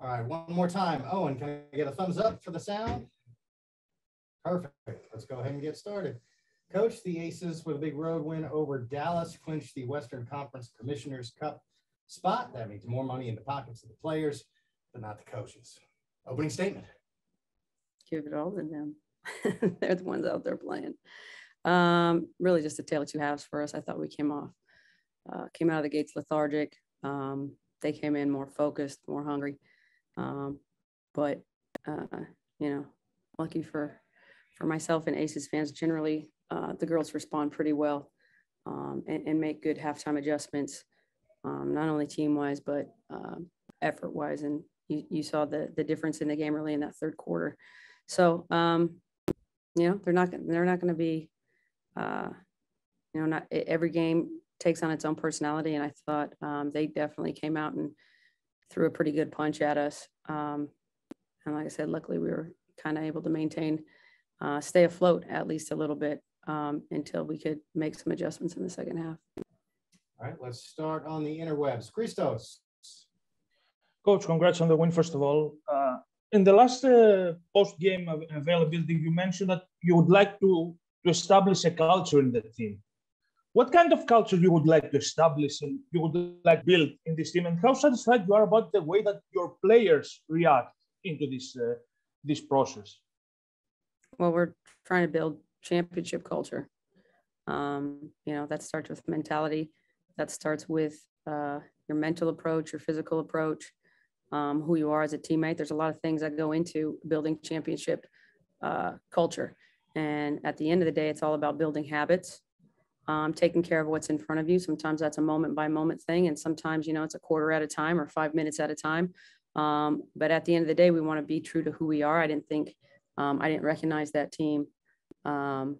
All right, one more time. Owen, can I get a thumbs up for the sound? Perfect. Let's go ahead and get started. Coach, the Aces with a big road win over Dallas clinched the Western Conference Commissioners Cup spot. That means more money in the pockets of the players, but not the coaches. Opening statement. Give it all to them. They're the ones out there playing. Really just a tale of two halves for us. I thought we came out of the gates lethargic. They came in more focused, more hungry. But lucky for myself and Aces fans generally, the girls respond pretty well and make good halftime adjustments, not only team-wise, but effort-wise. And you saw the difference in the game really in that third quarter. So, they're not going to be, not every game takes on its own personality. And I thought they definitely came out and threw a pretty good punch at us. And like I said, luckily we were kind of able to maintain, stay afloat at least a little bit until we could make some adjustments in the second half. All right, let's start on the interwebs. Christos. Coach, congrats on the win, first of all. In the last post-game availability, you mentioned that you would like to establish a culture in the team. What kind of culture you would like to establish and you would like to build in this team, and how satisfied you are about the way that your players react into this process? Well, we're trying to build championship culture. That starts with mentality. That starts with your mental approach, your physical approach, who you are as a teammate. There's a lot of things that go into building championship culture. And at the end of the day, it's all about building habits, taking care of what's in front of you. Sometimes that's a moment by moment thing. And sometimes, it's a quarter at a time or 5 minutes at a time. But at the end of the day, we want to be true to who we are. I didn't recognize that team in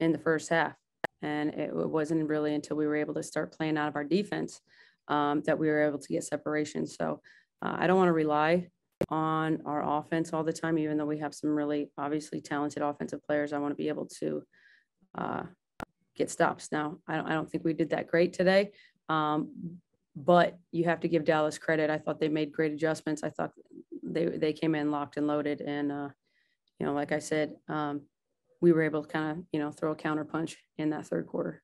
the first half. And it wasn't really until we were able to start playing out of our defense that we were able to get separation. So I don't want to rely on our offense all the time, even though we have some really obviously talented offensive players. I want to be able to get stops. Now, I don't think we did that great today, but you have to give Dallas credit. I thought they made great adjustments. I thought they came in locked and loaded. And, like I said, we were able to kind of, throw a counter punch in that third quarter.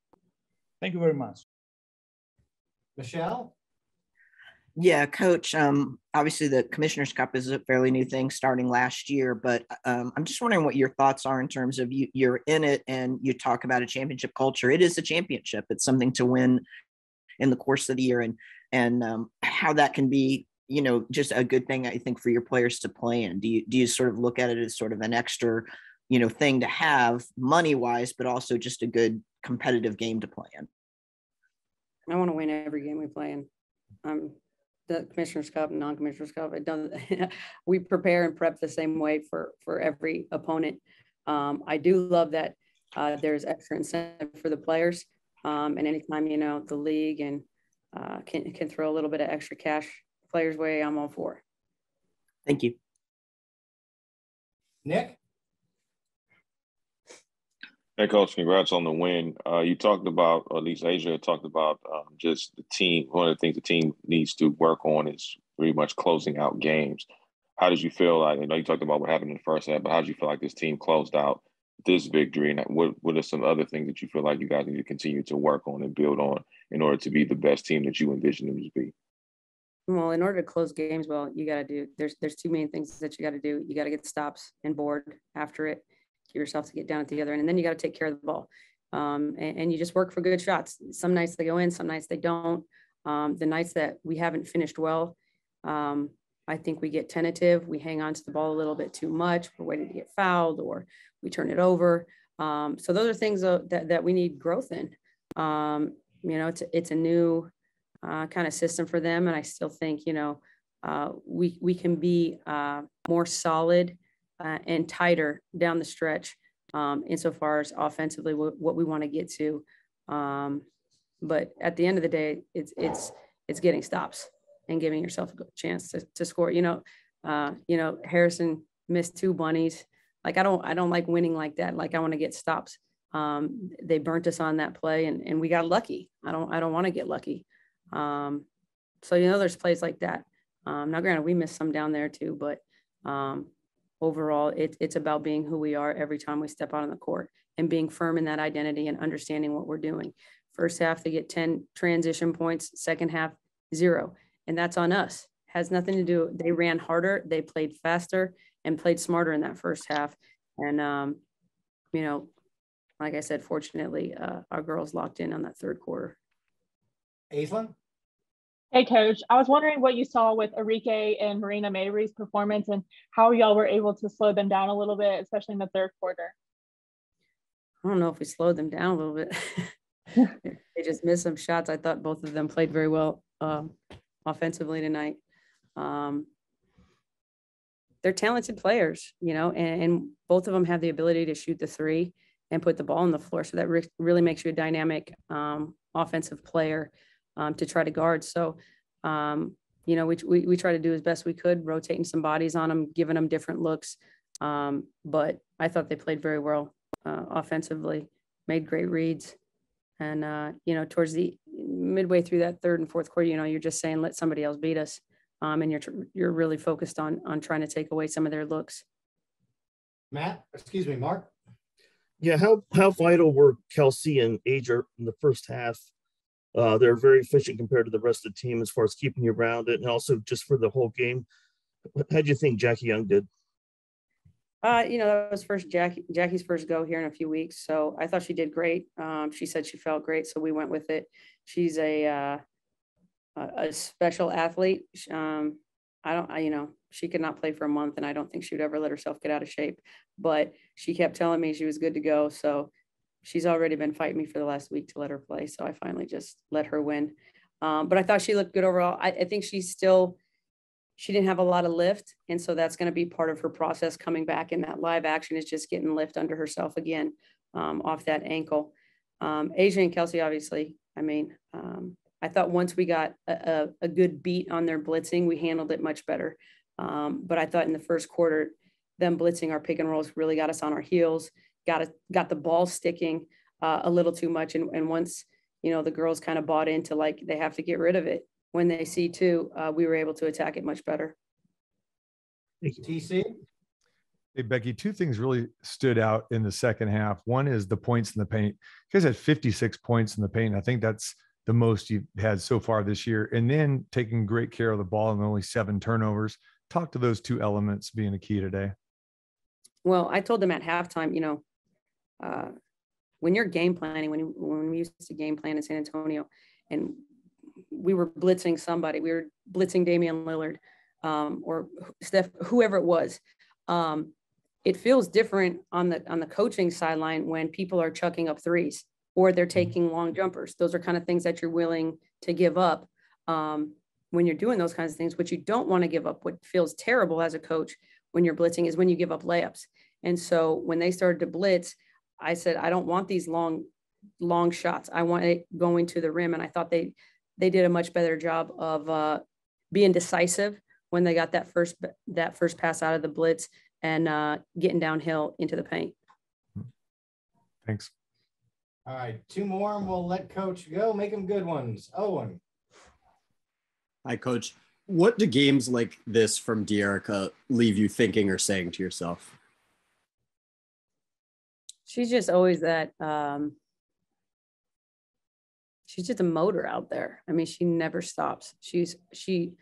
Thank you very much. Michelle? Yeah, Coach, obviously the Commissioner's Cup is a fairly new thing starting last year, but I'm just wondering what your thoughts are in terms of you're in it and you talk about a championship culture. It is a championship. It's something to win in the course of the year, and how that can be, just a good thing, I think, for your players to play in. Do you sort of look at it as sort of an extra, thing to have money-wise, but also just a good competitive game to play in? I want to win every game we play in. The Commissioner's Cup and non-Commissioner's Cup, we prepare and prep the same way for every opponent. I do love that there's extra incentive for the players. And anytime, the league and can throw a little bit of extra cash players' way, I'm all for. Thank you. Nick? Hey, Coach, congrats on the win. You talked about, or at least Asia talked about just the team. One of the things the team needs to work on is pretty much closing out games. How did you feel like, I know you talked about what happened in the first half, but how did you feel like this team closed out this victory? And what are some other things that you feel like you guys need to continue to work on and build on in order to be the best team that you envision them to be? Well, in order to close games well, you got to do, there's two main things that you got to do. You got to get stops and board after it. Give yourself to get down at the other end, and then you got to take care of the ball. And you just work for good shots. Some nights they go in, some nights they don't. The nights that we haven't finished well, I think we get tentative. We hang on to the ball a little bit too much. We're waiting to get fouled, or we turn it over. So those are things that we need growth in. It's a new kind of system for them, and I still think we can be more solid and tighter down the stretch insofar as offensively what we want to get to. But at the end of the day, it's getting stops and giving yourself a good chance to score. Harrison missed 2 bunnies. Like I don't like winning like that. Like I want to get stops. They burnt us on that play and we got lucky. I don't want to get lucky. So there's plays like that Now, granted, we missed some down there too, but overall, it's about being who we are every time we step out on the court and being firm in that identity and understanding what we're doing. First half, they get 10 transition points. Second half, 0. And that's on us. Has nothing to do. They ran harder. They played faster and played smarter in that first half. And, you know, like I said, fortunately, our girls locked in on that third quarter. Aislinn? Hey, Coach. I was wondering what you saw with Arike and Marina Mabry's performance and how y'all were able to slow them down a little bit, especially in the third quarter. I don't know if we slowed them down a little bit. They just missed some shots. I thought both of them played very well offensively tonight. They're talented players, you know, and both of them have the ability to shoot the three and put the ball on the floor. So that really makes you a dynamic offensive player to try to guard. So, you know, we try to do as best we could, rotating some bodies on them, giving them different looks. But I thought they played very well offensively, made great reads. And, you know, towards the midway through that third and fourth quarter, you know, you're just saying, let somebody else beat us. And you're really focused on trying to take away some of their looks. Mark. Yeah, how vital were Kelsey and Asia in the first half? They're very efficient compared to the rest of the team as far as keeping you around it, and also just for the whole game. How do you think Jackie Young did? You know, that was Jackie's first go here in a few weeks, so I thought she did great. She said she felt great, so we went with it. She's a special athlete. You know, she could not play for a month, and I don't think she would ever let herself get out of shape. But she kept telling me she was good to go, so she's already been fighting me for the last week to let her play. So I finally just let her win. But I thought she looked good overall. I think she didn't have a lot of lift, and so that's going to be part of her process coming back in that live action is just getting lift under herself again off that ankle. Asia and Kelsey, obviously, I mean, I thought once we got a good beat on their blitzing, we handled it much better. But I thought in the first quarter, them blitzing our pick and rolls really got us on our heels, got the ball sticking a little too much. And once, you know, the girls kind of bought into like they have to get rid of it. When they see two, we were able to attack it much better. TC? Hey, Becky, two things really stood out in the second half. One is the points in the paint. You guys had 56 points in the paint. I think that's the most you've had so far this year. And then taking great care of the ball and only 7 turnovers. Talk to those two elements being a key today. Well, I told them at halftime, you know, when you're game planning, when we used to game plan in San Antonio and we were blitzing somebody, we were blitzing Damian Lillard or Steph, whoever it was. It feels different on the coaching sideline when people are chucking up threes or they're taking long jumpers. Those are kind of things that you're willing to give up when you're doing those kinds of things. What you don't want to give up, what feels terrible as a coach when you're blitzing, is when you give up layups. And so when they started to blitz, I said, I don't want these long shots. I want it going to the rim. And I thought they did a much better job of being decisive when they got that first pass out of the blitz and getting downhill into the paint. Thanks. All right, 2 more and we'll let Coach go. Make them good ones. Owen. Hi, Coach. What do games like this from De'Erica leave you thinking or saying to yourself? She's just always that. She's just a motor out there. I mean, she never stops. She just she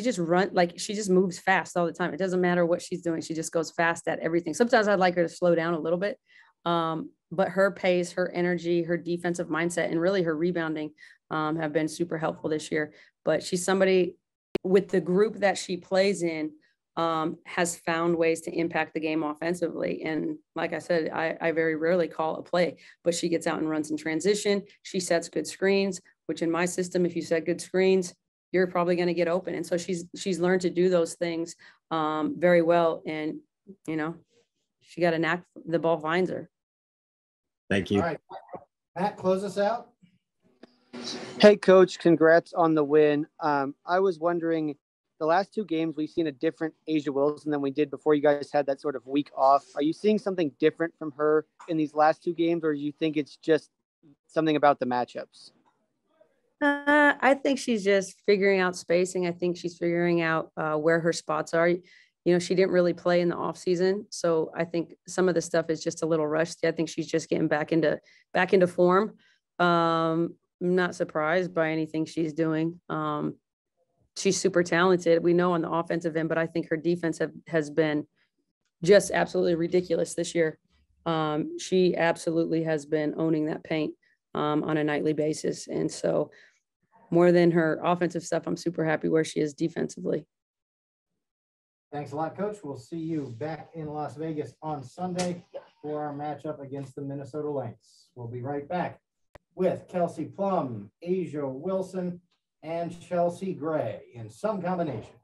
just moves fast all the time. It doesn't matter what she's doing. She just goes fast at everything. Sometimes I'd like her to slow down a little bit. But her pace, her energy, her defensive mindset, and really her rebounding have been super helpful this year. But she's somebody with the group that she plays in has found ways to impact the game offensively. And like I said, I very rarely call a play, but she gets out and runs in transition. She sets good screens, which in my system, if you set good screens, you're probably going to get open. And so she's learned to do those things very well. And, you know, she got a knack, the ball finds her. Thank you. All right, Matt, close us out. Hey, Coach, congrats on the win. I was wondering, the last 2 games, we've seen a different Asia Wilson than we did before you guys had that sort of week off. Are you seeing something different from her in these last 2 games, or do you think it's just something about the matchups? I think she's just figuring out spacing. I think she's figuring out where her spots are. She didn't really play in the off season, so I think some of the stuff is just a little rusty. I think she's just getting back into form. I'm not surprised by anything she's doing. She's super talented. We know on the offensive end, but I think her defense has been just absolutely ridiculous this year. She absolutely has been owning that paint on a nightly basis, and so more than her offensive stuff, I'm super happy where she is defensively. Thanks a lot, Coach. We'll see you back in Las Vegas on Sunday for our matchup against the Minnesota Lynx. We'll be right back with Kelsey Plum, Asia Wilson, and Chelsea Gray in some combination.